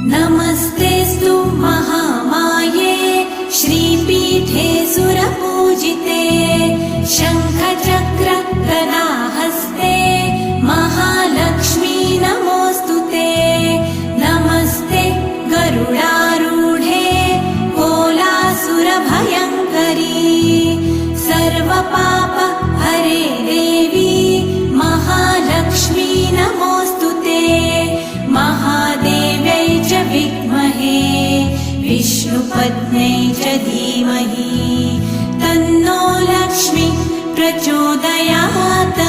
नमस्तेऽस्तु महामाये श्रीपीठे सुरपूजिते शङ्खचक्र गदाहस्ते महालक्ष्मी नमोऽस्तुते। नमस्ते गरुडारूढे कोलासुरभयङ्करी सर्वपाप हरे देवी महालक्ष्मी नमोऽस्तुते। महादेव्यै च विद्महे विष्णुपत्न्यै च धीमहि तन्नो लक्ष्मी प्रचोदयात्।